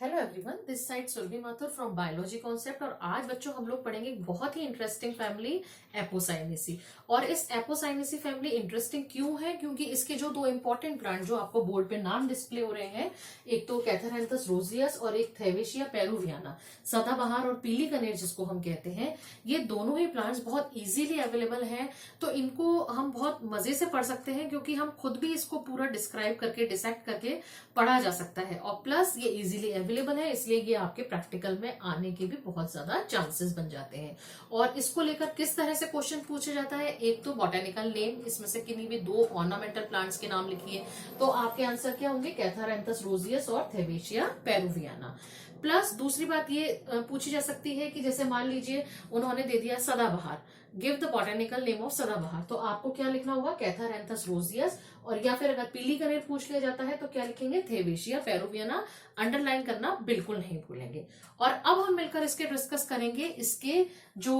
Hello everyone, this side Surabhi Mathur from biology concept. और आज बच्चों हम लोग पढ़ेंगे एक बहुत ही इंटरेस्टिंग फैमिली एपोसाइनेसी। और इस एपोसाइनेसी फैमिली इंटरेस्टिंग क्यों है? क्योंकि इसके जो दो इंपॉर्टेंट प्लांट जो आपको बोर्ड पे नाम डिस्प्ले हो रहे हैं, एक तो कैथरैंथस रोजियस और एक थैवेशिया पेरुवियाना, सदाबहार और पीली कनेर जिसको हम कहते हैं, ये दोनों ही प्लांट्स बहुत इजीली अवेलेबल हैं। तो इनको हम बहुत मजे से पढ़ सकते हैं क्योंकि हम खुद भी इसको पूरा डिस्क्राइब करके डिसेक्ट करके पढ़ा जा सकता है। और प्लस ये इजीली अवेलेबल है, इसलिए ये आपके प्रैक्टिकल में आने के भी बहुत ज्यादा चांसेस बन जाते हैं। और इसको लेकर किस तरह से क्वेश्चन पूछा जाता है, एक तो बॉटेनिकल नेम, इसमें से किन्हीं भी दो ऑर्नामेंटल प्लांट्स के नाम लिखिए, तो आपके आंसर क्या होंगे? कैथरैंथस रोजियस और थैवेशिया पेरुवियाना। प्लस दूसरी बात ये पूछी जा सकती है कि जैसे मान लीजिए उन्होंने दे दिया सदाबहार, give the botanical name of सदाबहार, तो आपको क्या लिखना होगा? कैथरैंथस रोजियस। और या फिर अगर पीली कनेर पूछ लिया जाता है तो क्या लिखेंगे? थैवेशिया पेरुवियाना। अंडरलाइन करना बिल्कुल नहीं भूलेंगे। और अब हम मिलकर इसके डिस्कस करेंगे इसके जो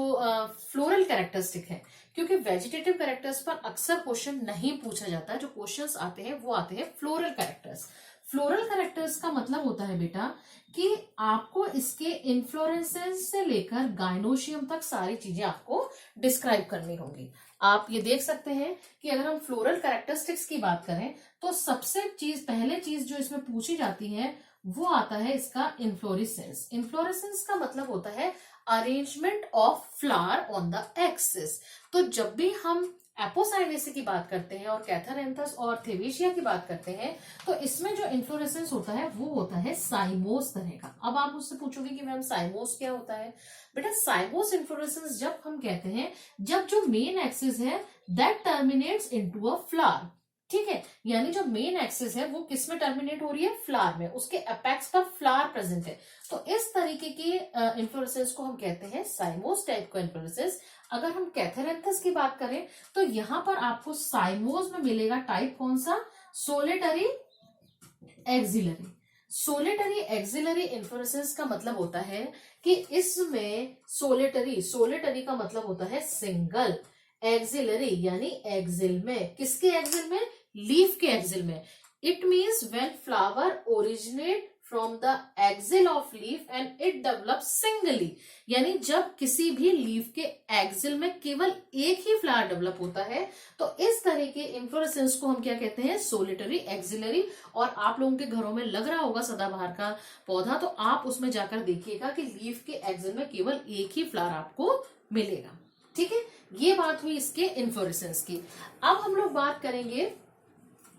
फ्लोरल कैरेक्टरिस्टिक है, क्योंकि वेजिटेटिव कैरेक्टर्स पर अक्सर क्वेश्चन नहीं पूछा जाता। जो क्वेश्चंस आते हैं वो आते हैं फ्लोरल कैरेक्टर्स। फ्लोरल कैरेक्टर्स का मतलब होता है बेटा कि आपको इसके इन्फ्लोरेसेंस से लेकर गाइनोशियम तक सारी चीजें आपको डिस्क्राइब करनी होंगी। आप ये देख सकते हैं कि अगर हम फ्लोरल कैरेक्टरिस्टिक्स की बात करें तो सबसे पहले चीज जो इसमें पूछी जाती है वो आता है इसका इन्फ्लोरेसेंस। इन्फ्लोरेसेंस का मतलब होता है arrangement of flower on the axis. तो जब भी हम एपोसाइनेसी की बात करते हैं और कैथरैंथस और थैवेशिया की बात करते हैं तो इसमें जो इन्फ्लोरेसेंस होता है वो होता है साइमोस तरह का। अब आप मुझसे पूछोगे कि मैम साइमोस क्या होता है? बेटा साइमोस इन्फ्लोरेसेंस जब हम कहते हैं जब जो मेन एक्सिस है that terminates into a flower, ठीक है, यानी जो मेन एक्सिस है वो किस में टर्मिनेट हो रही है? फ्लावर में, उसके अपेक्स पर फ्लावर प्रेजेंट है। तो इस तरीके की इन्फ्लोरेसेंस को हम कहते हैं साइमोस टाइप का इन्फ्लोरेसेंस। अगर हम कैथरैंथस की बात करें तो यहां पर आपको साइमोस में मिलेगा टाइप कौन सा? Solitary axillary. Solitary axillary inflorescence का मतलब होता है कि इसमें सोलिटरी का मतलब होता है सिंगल, एक्सिलरी यानी एक्सिल में, किसके एक्सिल में? लीफ के एक्सिल में। It means when flower originate from the axil of leaf and it develop singly, यानी जब किसी भी लीफ के एक्सिल में केवल एक ही फ्लावर डेवलप होता है तो इस तरह के इन्फ्लोरेसेंस को हम क्या कहते हैं? Solitary axillary. और आप लोगों के घरों में लग रहा होगा सदाबहार का पौधा, तो आप उसमें जाकर देखिएगा कि लीफ के एक्सिल में केवल एक ही फ्लावर आपको मिलेगा। ठीक है, ये बात हुई इसके इन्फ्लोरेसेंस की। अब हम लोग बात करेंगे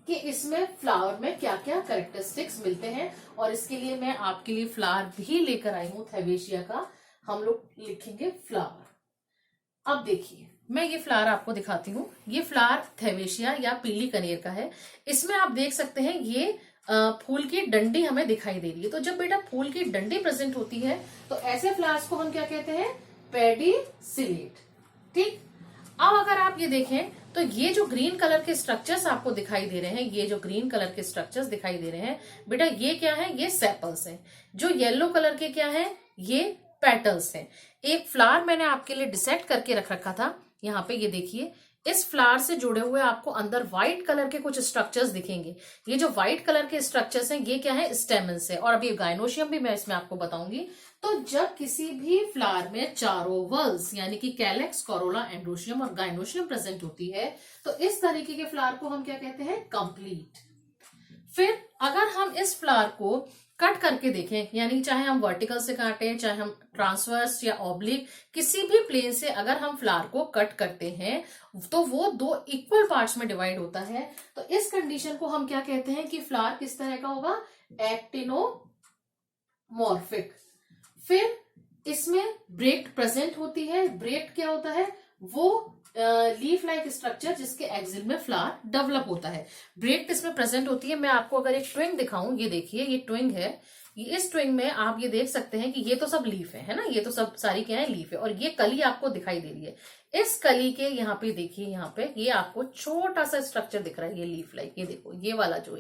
कि इसमें फ्लावर में क्या क्या कैरेक्टरिस्टिक्स मिलते हैं, और इसके लिए मैं आपके लिए फ्लावर भी लेकर आई हूं थैवेशिया का। हम लोग लिखेंगे फ्लावर। अब देखिए मैं ये फ्लावर आपको दिखाती हूँ। ये फ्लावर थैवेशिया या पीली कनेर का है। इसमें आप देख सकते हैं ये फूल की डंडी हमें दिखाई दे रही है। तो जब बेटा फूल की डंडी प्रेजेंट होती है तो ऐसे फ्लावर्स को हम क्या कहते हैं? पेडिसिलेट। ठीक, अब अगर आप ये देखें तो ये जो ग्रीन कलर के स्ट्रक्चर्स आपको दिखाई दे रहे हैं, ये जो ग्रीन कलर के स्ट्रक्चर्स दिखाई दे रहे हैं बेटा, ये क्या है? ये सेपल्स हैं। जो येलो कलर के क्या है? ये पेटल्स हैं। एक फ्लावर मैंने आपके लिए डिसेक्ट करके रख रखा था, यहाँ पे ये देखिए। इस फ्लावर से जुड़े हुए आपको अंदर व्हाइट कलर के कुछ स्ट्रक्चर्स दिखेंगे। ये जो व्हाइट कलर के स्ट्रक्चर्स हैं ये क्या है? स्टेमन्स है। और अभी गाइनोशियम भी मैं इसमें आपको बताऊंगी। तो जब किसी भी फ्लावर में चारों वल्स यानी कि कैलेक्स, कोरोला, एंड्रोशियम और गाइनोशियम प्रेजेंट होती है तो इस तरीके के फ्लावर को हम क्या कहते हैं? कंप्लीट। फिर अगर हम इस फ्लावर को कट करके देखें, यानी चाहे हम वर्टिकल से काटें, चाहे हम ट्रांसवर्स या ऑब्लिक किसी भी प्लेन से अगर हम फ्लावर को कट करते हैं तो वो दो इक्वल पार्ट्स में डिवाइड होता है। तो इस कंडीशन को हम क्या कहते हैं कि फ्लावर किस तरह का होगा? एक्टिनोमॉर्फिक। फिर इसमें ब्रेक्ट प्रेजेंट होती है। ब्रेक्ट क्या होता है? वो लीफ लाइक स्ट्रक्चर जिसके एक्सिल में फ्लावर डेवलप होता है, ब्रेक्ट इसमें प्रेजेंट होती है। मैं आपको अगर एक ट्विंग दिखाऊं, ये देखिए ये ट्विंग है। इस ट्विंग में आप ये देख सकते हैं कि ये तो सब लीफ है ना, ये तो सब सारी क्या है? लीफ है। और ये कली आपको दिखाई दे रही है। इस कली के यहाँ पे देखिए, यहाँ पे ये आपको छोटा सा स्ट्रक्चर दिख रहा है, ये लीफ लाइक। ये देखो ये वाला जो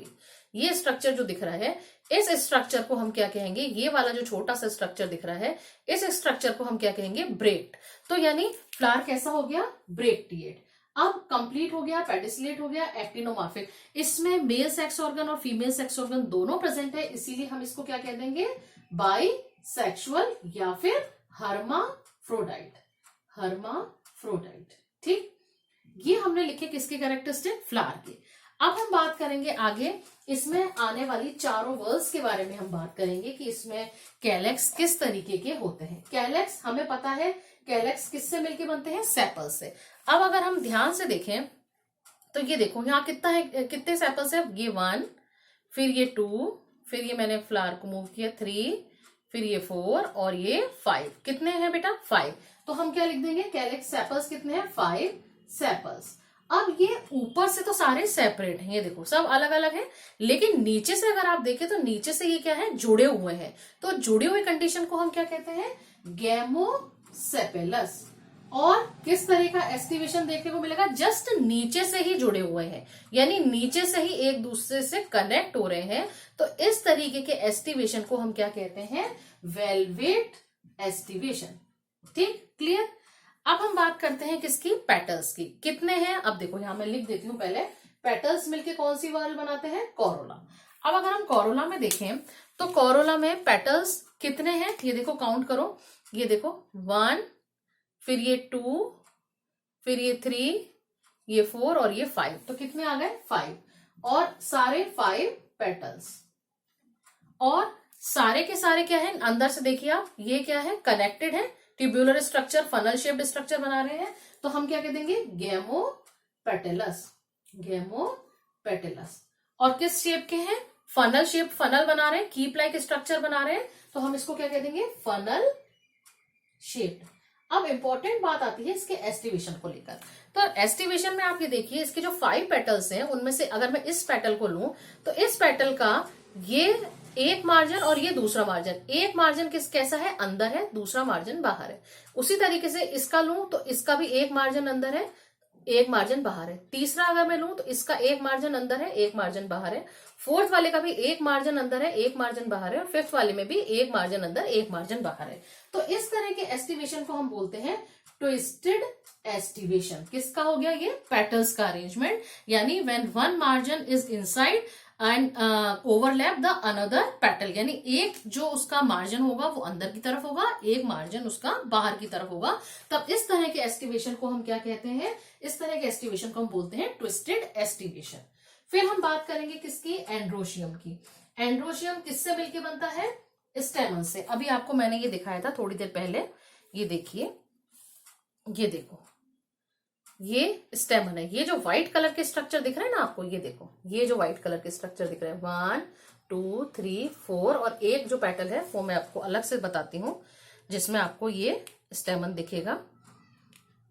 ये स्ट्रक्चर जो दिख रहा है, इस स्ट्रक्चर को हम क्या कहेंगे? ये वाला जो छोटा सा स्ट्रक्चर दिख रहा है, इस स्ट्रक्चर को हम क्या कहेंगे? ब्रेक्ट। तो यानी फ्लावर कैसा हो गया? ब्रेक्टिएट। अब कंप्लीट हो गया, पेडिसलेट हो गया, एक्टिनोमॉर्फिक। इसमें मेल सेक्स ऑर्गन और फीमेल सेक्स ऑर्गन दोनों प्रेजेंट है, इसीलिए हम इसको क्या कह देंगे, बाइसेक्सुअल या फिर हर्माफ्रोडाइट, हर्माफ्रोडाइट। ठीक, ये हमने लिखे किसके कैरेक्टरिस्टिक, फ्लावर के। अब हम बात करेंगे आगे, इसमें आने वाली चारों वर्ड्स के बारे में हम बात करेंगे कि इसमें कैलेक्स किस तरीके के होते हैं। कैलेक्स हमें पता है, कैलेक्स किससे मिलके बनते हैं, सेपल्स से। अब अगर हम ध्यान से देखें तो ये देखो यहाँ कितना है, कितने सेपल्स है, ये 1, फिर ये 2, फिर ये मैंने फ्लावर को मूव किया 3, फिर ये 4 और ये 5। कितने हैं बेटा, 5। तो हम क्या लिख देंगे, कैलेक्स सेपल्स कितने हैं, 5 सेपल्स। अब ये ऊपर से तो सारे सेपरेट हैं, ये देखो सब अलग अलग हैं, लेकिन नीचे से अगर आप देखें तो नीचे से ये क्या है, जुड़े हुए हैं। तो जुड़े हुए कंडीशन को हम क्या कहते हैं, गैमोसेपेलस। और किस तरह का एस्टिवेशन देखने को मिलेगा, जस्ट नीचे से ही जुड़े हुए हैं, यानी नीचे से ही एक दूसरे से कनेक्ट हो रहे हैं। तो इस तरीके के एस्टिवेशन को हम क्या कहते हैं, वेलवेट एस्टिवेशन। ठीक, क्लियर। अब हम बात करते हैं किसकी, पेटल्स की। कितने हैं, अब देखो यहां मैं लिख देती हूं पहले, पेटल्स मिलके कौन सी वॉल बनाते हैं, कोरोला। अब अगर हम कोरोला में देखें तो कोरोला में पेटल्स कितने हैं, ये देखो काउंट करो, ये देखो 1, फिर ये 2, फिर ये 3, ये 4 और ये 5। तो कितने आ गए, 5। और सारे 5 पेटल्स, और सारे के सारे क्या है, अंदर से देखिए आप, ये क्या है, कनेक्टेड है, tubular structure, funnel shaped structure बना रहे हैं। तो हम क्या कह देंगे, गैमोपेटेलस, गैमोपेटेलस। और किस शेप के हैं, फनल शेप, फनल बना रहे हैं, कीप लाइक स्ट्रक्चर बना रहे हैं, तो हम इसको क्या कह देंगे, फनल शेप्ड। अब इंपॉर्टेंट बात आती है इसके एस्टिवेशन को लेकर। तो एस्टिवेशन में आप ये देखिए, इसके जो 5 पेटल्स हैं उनमें से अगर मैं इस पेटल को लूं तो इस पेटल का ये एक मार्जिन और ये दूसरा मार्जिन, एक मार्जिन कैसा है, अंदर है, दूसरा मार्जिन बाहर है। उसी तरीके से इसका लूं तो इसका भी एक मार्जिन अंदर है, एक मार्जिन बाहर है। तीसरा अगर मैं लूं तो इसका एक मार्जिन अंदर है, एक मार्जिन बाहर है। फोर्थ वाले का भी एक मार्जिन अंदर है, एक मार्जिन बाहर है। और फिफ्थ वाले में भी एक मार्जिन अंदर, एक मार्जिन बाहर है। तो इस तरह के एस्टिवेशन को हम बोलते हैं ट्विस्टेड एस्टिवेशन। किसका हो गया ये, पेटल्स का अरेंजमेंट, यानी when one margin is inside and overlap the another petal, यानी एक जो उसका मार्जिन होगा वो अंदर की तरफ होगा, एक मार्जिन उसका बाहर की तरफ होगा। तब इस तरह के एस्टिवेशन को हम क्या कहते हैं, इस तरह के एस्टिवेशन को हम बोलते हैं ट्विस्टेड एस्टिवेशन। फिर हम बात करेंगे किसकी, एंड्रोशियम की। एंड्रोशियम किससे मिलके बनता है, स्टेमन से। अभी आपको मैंने ये दिखाया था थोड़ी देर पहले, ये देखिए, ये देखो, ये स्टेमन है। ये जो व्हाइट कलर के स्ट्रक्चर दिख रहे हैं ना आपको, ये देखो, ये जो व्हाइट कलर के स्ट्रक्चर दिख रहे हैं, 1 2 3 4, और एक जो पेटल है वो मैं आपको अलग से बताती हूँ जिसमें आपको ये स्टेमन दिखेगा।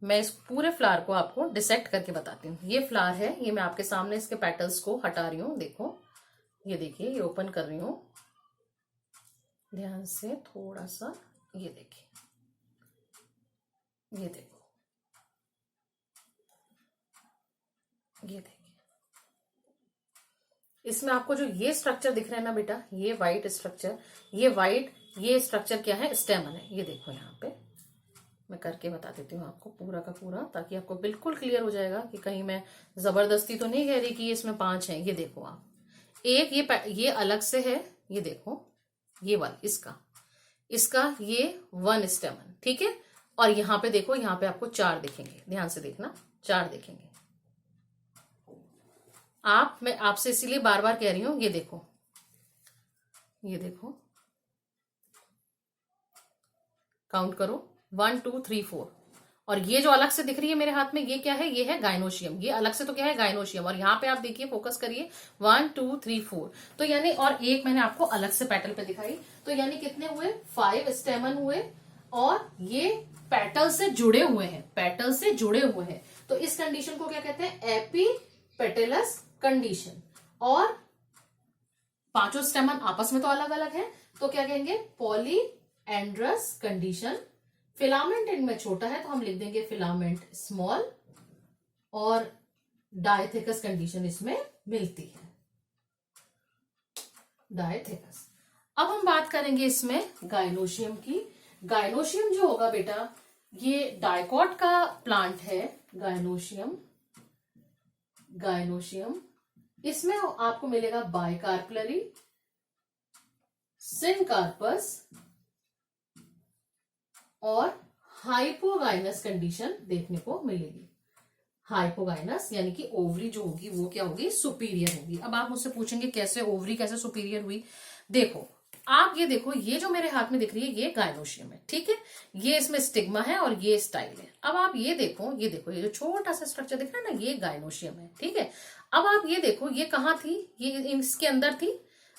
मैं इस पूरे फ्लावर को आपको डिसेक्ट करके बताती हूँ। ये फ्लावर है, ये मैं आपके सामने इसके पेटल्स को हटा रही हूँ, देखो, ये देखिए, ये ओपन कर रही हूँ ध्यान से थोड़ा सा, ये देखिए, ये देखो, ये देखिए, इसमें आपको जो ये स्ट्रक्चर दिख रहा है ना बेटा, ये व्हाइट स्ट्रक्चर, ये व्हाइट, ये स्ट्रक्चर क्या है, स्टेमन है। ये देखो, यहाँ पे मैं करके बता देती हूँ आपको पूरा का पूरा, ताकि आपको बिल्कुल क्लियर हो जाएगा कि कहीं मैं जबरदस्ती तो नहीं कह रही कि इसमें 5 हैं। ये देखो आप, एक ये अलग से है, ये देखो, ये वाला इसका ये 1 स्टेमन, ठीक है। और यहाँ पे देखो, यहाँ पे आपको 4 दिखेंगे, ध्यान से देखना, 4 दिखेंगे। मैं आपसे इसीलिए बार बार कह रही हूं, ये देखो, ये देखो, काउंट करो, 1 2 3 4। और ये जो अलग से दिख रही है मेरे हाथ में, ये क्या है, ये है गाइनोशियम। ये अलग से तो क्या है, गाइनोशियम। और यहाँ पे आप देखिए, फोकस करिए, 1 2 3 4। तो यानी, और एक मैंने आपको अलग से पेटल पे दिखाई, तो यानी कितने हुए, 5 स्टेमन हुए, और ये पेटल से जुड़े हुए हैं, पेटल से जुड़े हुए हैं। तो इस कंडीशन को क्या कहते हैं, एपीपेटेलस कंडीशन। और 5 स्टेमन आपस में तो अलग अलग है, तो क्या कहेंगे, पॉलीएंड्रस कंडीशन। फिलामेंट इनमें छोटा है तो हम लिख देंगे फिलामेंट स्मॉल, और डायथेकस कंडीशन इसमें मिलती है, डायथेकस। अब हम बात करेंगे इसमें गाइनोशियम की। गाइनोशियम जो होगा बेटा, ये डाइकॉट का प्लांट है, गाइनोशियम गायनोशियम, इसमें आपको मिलेगा बाइकार्पलरी, सिनकार्पस और हाइपोगाइनस कंडीशन देखने को मिलेगी। हाइपोगाइनस यानी कि ओवरी जो होगी वो क्या होगी, सुपीरियर होगी। अब आप मुझसे पूछेंगे कैसे ओवरी कैसे सुपीरियर हुई। देखो आप ये देखो, ये जो मेरे हाथ में दिख रही है ये गायनोशियम है, ठीक है, ये इसमें स्टिग्मा है और ये स्टाइल है। अब आप ये देखो, ये देखो, ये जो छोटा सा स्ट्रक्चर दिख रहा है ना, ये गायनोशियम है, ठीक है। अब आप ये देखो, ये कहाँ थी, ये इसके अंदर थी,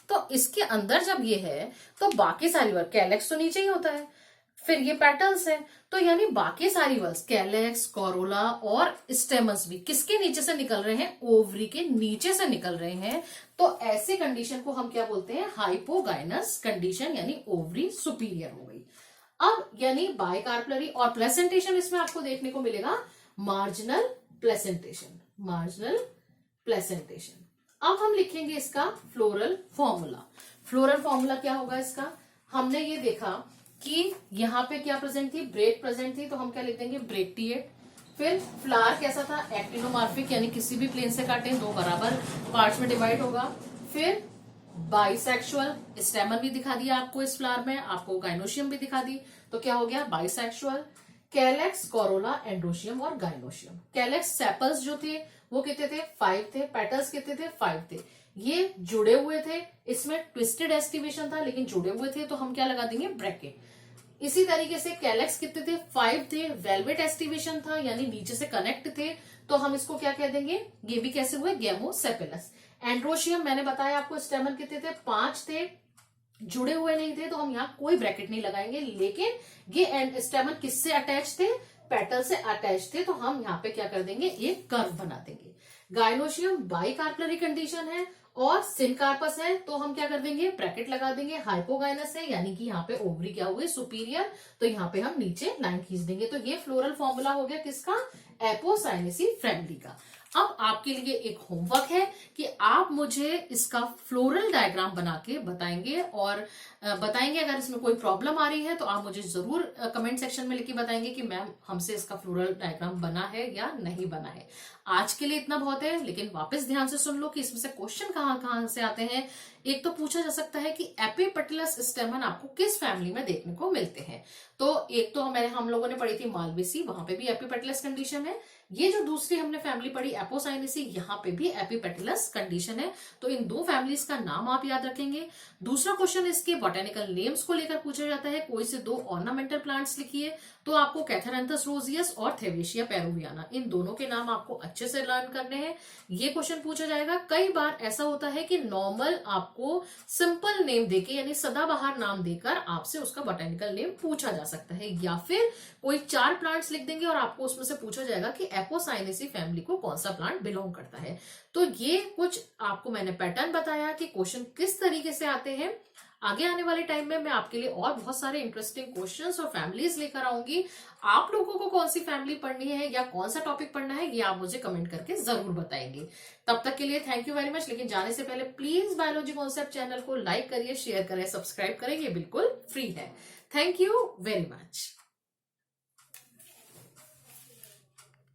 तो इसके अंदर जब ये है तो बाकी सारी वर्क, कैलेक्स तो नीचे ही होता है, फिर ये पेटल्स है, तो यानी बाकी सारी वर्स, कैलेक्स, कोरोला और स्टेमस भी किसके नीचे से निकल रहे हैं, ओवरी के नीचे से निकल रहे हैं। तो ऐसी कंडीशन को हम क्या बोलते हैं, हाइपोगाइनस कंडीशन, यानी ओवरी सुपीरियर हो गई। अब यानी बाइकार्पलरी और प्लेसेंटेशन इसमें आपको देखने को मिलेगा मार्जिनल प्लेसेंटेशन, मार्जिनल प्लेसेंटेशन। अब हम लिखेंगे इसका फ्लोरल फॉर्मूला। फ्लोरल फॉर्मूला क्या होगा इसका, हमने ये देखा कि यहाँ पे क्या प्रेजेंट थी, ब्रेक प्रेजेंट थी, तो हम क्या लिख देंगे, ब्रेक्टिएट। फिर फ्लावर कैसा था, एक्टिनोमार्फिक, यानी किसी भी प्लेन से काटे दो बराबर पार्ट्स में डिवाइड होगा। फिर बाइसेक्सुअल, स्टेमन भी दिखा दिया आपको इस फ्लावर में, आपको गाइनोशियम भी दिखा दी, तो क्या हो गया, बाइसेक्सुअल। कैलेक्स, कोरोला, एंड्रोशियम और गाइनोशियम। कैलेक्स सेपल्स जो थे वो कितने थे, 5 थे। पेटल्स कितने थे, 5 थे। ये जुड़े हुए थे, इसमें ट्विस्टेड एस्टिवेशन था लेकिन जुड़े हुए थे, तो हम क्या लगा देंगे, ब्रैकेट। इसी तरीके से कैलेक्स कितने थे, 5 थे, वेलवेट एस्टिवेशन था यानी नीचे से कनेक्ट थे, तो हम इसको क्या कह देंगे, ये भी कैसे हुए, गेमोसेपेलस। एंड्रोशियम मैंने बताया आपको, स्टेमन कितने थे, 5 थे, जुड़े हुए नहीं थे, तो हम यहाँ कोई ब्रैकेट नहीं लगाएंगे। लेकिन ये स्टेमन किससे अटैच थे, पेटल से अटैच थे, तो हम यहाँ पे क्या कर देंगे, एक कर्व बना देंगे। गाइनोशियम बाइकार्पलरी कंडीशन है और सिनकार्पस है, तो हम क्या कर देंगे, ब्रैकेट लगा देंगे। हाइपोगाइनस है यानी कि यहाँ पे ओवरी क्या हुई, सुपीरियर, तो यहाँ पे हम नीचे लाइन खींच देंगे। तो ये फ्लोरल फॉर्मूला हो गया किसका, एपोसाइनेसी फैमिली का। अब आपके लिए एक होमवर्क है कि आप मुझे इसका फ्लोरल डायग्राम बना के बताएंगे, और बताएंगे अगर इसमें कोई प्रॉब्लम आ रही है तो आप मुझे जरूर कमेंट सेक्शन में लिख के बताएंगे कि मैम हमसे इसका फ्लोरल डायग्राम बना है या नहीं बना है। आज के लिए इतना बहुत है, लेकिन वापस ध्यान से सुन लो कि इसमें से क्वेश्चन कहाँ कहाँ से आते हैं। एक तो पूछा जा सकता है कि एपिपेटलस स्टेमन आपको किस फैमिली में देखने को मिलते हैं, तो एक तो हम लोगों ने पढ़ी थी मालवेसी, वहां पे भी एपिपेटलस कंडीशन है। ये जो दूसरी हमने फैमिली पढ़ी एपोसाइनेसी, यहाँ पे भी एपिपेटलस कंडीशन है, तो इन दो फैमिलीज का नाम आप याद रखेंगे। दूसरा क्वेश्चन इसके बोटेनिकल नेम्स को लेकर पूछा जाता है, कोई से 2 ऑर्नामेंटल प्लांट्स लिखिए, तो आपको कैथेरेंथस रोजियस और थेवेशिया पेरुवियाना, इन दोनों के नाम आपको अच्छे से लर्न करने हैं। ये क्वेश्चन पूछा जाएगा। कई बार ऐसा होता है कि नॉर्मल आपको सिंपल नेम देके यानी सदाबहार नाम देकर आपसे उसका बोटेनिकल नेम पूछा जा सकता है, या फिर कोई 4 प्लांट्स लिख देंगे और आपको उसमें से पूछा जाएगा कि एपोसाइनेसी फैमिली को कौन सा प्लांट बिलोंग करता है। तो ये कुछ आपको मैंने पैटर्न बताया कि क्वेश्चन किस तरीके से आते हैं। आगे आने वाले टाइम में मैं आपके लिए और बहुत सारे इंटरेस्टिंग क्वेश्चंस और फैमिलीज लेकर आऊंगी। आप लोगों को कौन सी फैमिली पढ़नी है या कौन सा टॉपिक पढ़ना है, ये आप मुझे कमेंट करके जरूर बताएंगे। तब तक के लिए थैंक यू वेरी मच। लेकिन जाने से पहले प्लीज बायोलॉजी कॉन्सेप्ट चैनल को लाइक करिए, शेयर करें, सब्सक्राइब करें, ये बिल्कुल फ्री है। Thank you very much.